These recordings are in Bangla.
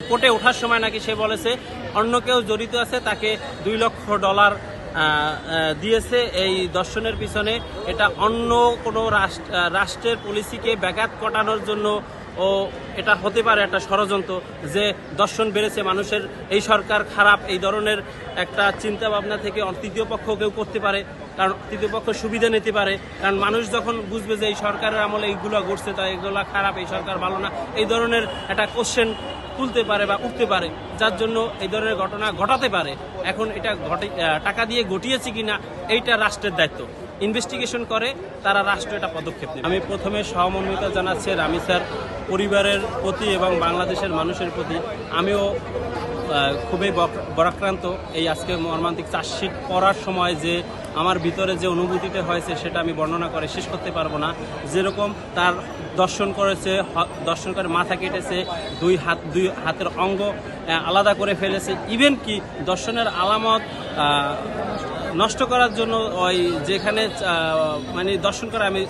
কোর্টে ওঠার সময় নাকি সে বলেছে অন্য কেউ জড়িত আছে, তাকে $2 লক্ষ দিয়েছে এই দর্শনের পিছনে। এটা অন্য কোনো রাষ্ট্রের পলিসিকে ব্যাঘাত ঘটানোর জন্য ও এটা হতে পারে একটা ষড়যন্ত্র, যে দর্শন বেড়েছে, মানুষের এই সরকার খারাপ, এই ধরনের একটা চিন্তা ভাবনা থেকে তৃতীয় পক্ষ কেউ করতে পারে, কারণ তৃতীয় পক্ষ সুবিধা নিতে পারে। কারণ মানুষ যখন বুঝবে যে এই সরকারের আমলে এইগুলো ঘটছে, তাই এগুলো খারাপ, এই সরকার ভালো না, এই ধরনের একটা কোশ্চেন তুলতে পারে বা উঠতে পারে, যার জন্য এই ধরনের ঘটনা ঘটাতে পারে। এখন এটা টাকা দিয়ে ঘটিয়েছে কিনা এইটা রাষ্ট্রের দায়িত্ব, ইনভেস্টিগেশন করে তারা, রাষ্ট্র এটা পদক্ষেপ নেবে। আমি প্রথমে সহমর্মিতা জানাচ্ছি রামি স্যার পরিবারের প্রতি এবং বাংলাদেশের মানুষের প্রতি। আমিও খুবই বরাক্রান্ত এই আজকে মর্মান্তিক চার্জশিট পড়ার সময় যে আমার ভিতরে যে অনুভূতিটা হয়েছে সেটা আমি বর্ণনা করে শেষ করতে পারবো না। যেরকম তার দর্শন করেছে, দর্শন করে মাথা কেটেছে, দুই হাতের অঙ্গ আলাদা করে ফেলেছে, ইভেন কি দর্শনের আলামত নষ্ট করার জন্য ওই যেখানে মানে দর্শন করে, আমি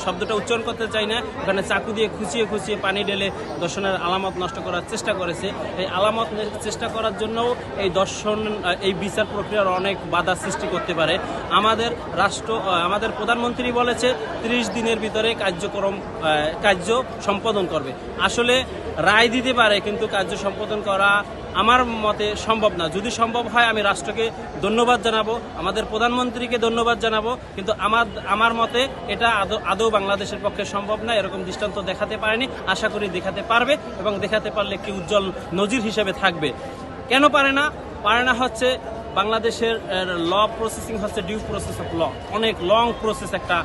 শব্দটা উচ্চারণ করতে চাই না, ওখানে চাকু দিয়ে খুঁচিয়ে খুঁচিয়ে পানি ঢেলে দর্শনের আলামত নষ্ট করার চেষ্টা করেছে। এই আলামত চেষ্টা করার জন্যও এই দর্শন, এই বিচার প্রক্রিয়ার অনেক বাধা সৃষ্টি করতে পারে। আমাদের প্রধানমন্ত্রী বলেছে 30 দিনের ভিতরে কার্য সম্পাদন করবে। আসলে রায় দিতে পারে, কিন্তু কার্য সম্পাদন করা আমার মতে সম্ভব না। যদি সম্ভব হয় আমি রাষ্ট্রকে ধন্যবাদ জানাবো, আমাদের প্রধানমন্ত্রীকে ধন্যবাদ জানাবো, কিন্তু আমার মতে এটা আদৌ বাংলাদেশের পক্ষে সম্ভব না। এরকম দৃষ্টান্ত দেখাতে পারেনি, আশা করি দেখাতে পারবে, এবং দেখাতে পারলে একটি উজ্জ্বল নজির হিসেবে থাকবে। কেন পারে না হচ্ছে বাংলাদেশের ল প্রসেসিং হচ্ছে ডিউ প্রসেস অফ ল, অনেক লং প্রসেস একটা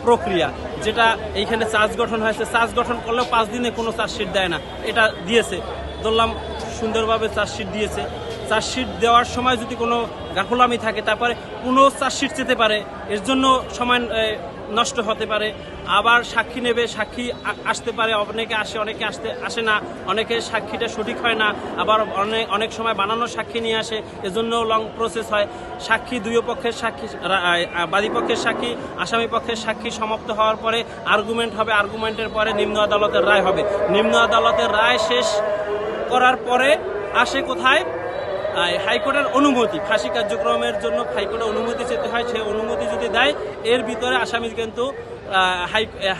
প্রক্রিয়া, যেটা এইখানে চার্জ গঠন হয়েছে, চার্জ গঠন করলেও 5 দিনে কোনো চার্জশিট দেয় না, এটা দিয়েছে, ধরলাম সুন্দরভাবে চার্জশিট দিয়েছে। চার্জশিট দেওয়ার সময় যদি কোনো গাফলামি থাকে, তারপরে পুনঃ চার্জশিট যেতে পারে, এর জন্য সময় নষ্ট হতে পারে। আবার সাক্ষী নেবে, সাক্ষী আসতে পারে, অনেকে আসে, অনেকে আসে না, অনেকে সাক্ষীটা সঠিক হয় না, আবার অনেক সময় বানানো সাক্ষী নিয়ে আসে, এজন্য লং প্রসেস হয়। সাক্ষী দুই পক্ষের সাক্ষী, বাদী পক্ষের সাক্ষী, আসামি পক্ষের সাক্ষী সমাপ্ত হওয়ার পরে আর্গুমেন্ট হবে, আর্গুমেন্টের পরে নিম্ন আদালতের রায় হবে। নিম্ন আদালতের রায় শেষ করার পরে আসে কোথায়? হাইকোর্টের অনুমতি। ফাঁসি কার্যক্রমের জন্য হাইকোর্টের অনুমতি চেতে হয়, সেই অনুমতি যদি দেয়, এর ভিতরে আসামি কিন্তু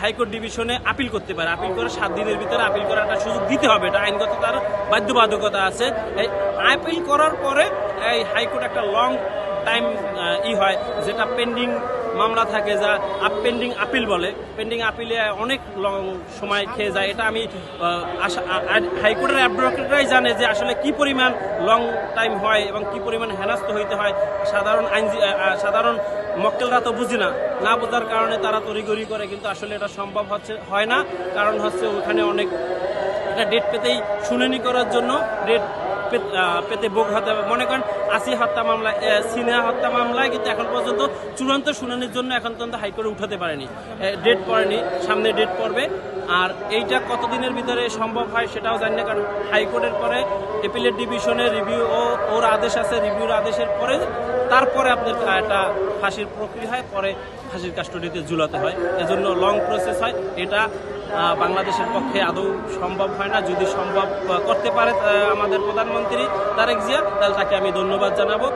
হাইকোর্ট ডিভিশনে আপিল করতে পারে। আপিল করে 7 দিনের ভিতরে আপিল করার একটা সুযোগ দিতে হবে, এটা আইনগত তার বাধ্যবাধকতা আছে। এই আপিল করার পরে এই হাইকোর্ট একটা লং টাইম হয়, যেটা পেন্ডিং মামলা থাকে, যা পেন্ডিং আপিল বলে। পেন্ডিং আপিলে অনেক লং সময় খেয়ে যায়। এটা আমি হাইকোর্টের অ্যাডভোকেটরাই জানে যে আসলে কি পরিমাণ লং টাইম হয় এবং কি পরিমাণ হেনস্থ হইতে হয়। সাধারণ মক্কেলরা তো বুঝে না বোঝার কারণে তারা তড়িঘড়ি করে, কিন্তু আসলে এটা সম্ভব হয় না। কারণ হচ্ছে ওখানে অনেক একটা ডেট পেতেই শুনানি করার জন্য পেতে ভোগ হতে হবে। মনে করেন 80 হত্যা মামলা, সিনহা হত্যা মামলায় কিন্তু এখন পর্যন্ত চূড়ান্ত শুনানির জন্য এখন পর্যন্ত হাইকোর্টে উঠাতে পারেনি, ডেট পড়েনি, সামনে ডেট পড়বে। আর এইটা কতদিনের ভিতরে সম্ভব হয় সেটাও জানি না, কারণ হাইকোর্টের পরে অ্যাপিলেট ডিভিশনে রিভিউ ওর আদেশ আছে, রিভিউর আদেশের পরে তারপরে আপনার একটা ফাঁসির প্রক্রিয়া হয়, পরে ফাঁসির কাস্টডিতে ঝুলাতে হয়, এজন্য লং প্রসেস হয়। এটা বাংলাদেশের পক্ষে আদৌ সম্ভব হয় না। যদি সম্ভব করতে পারে আমাদের প্রধানমন্ত্রী তারেক জিয়া, তাহলে তাকে আমি ধন্যবাদ জানাবো।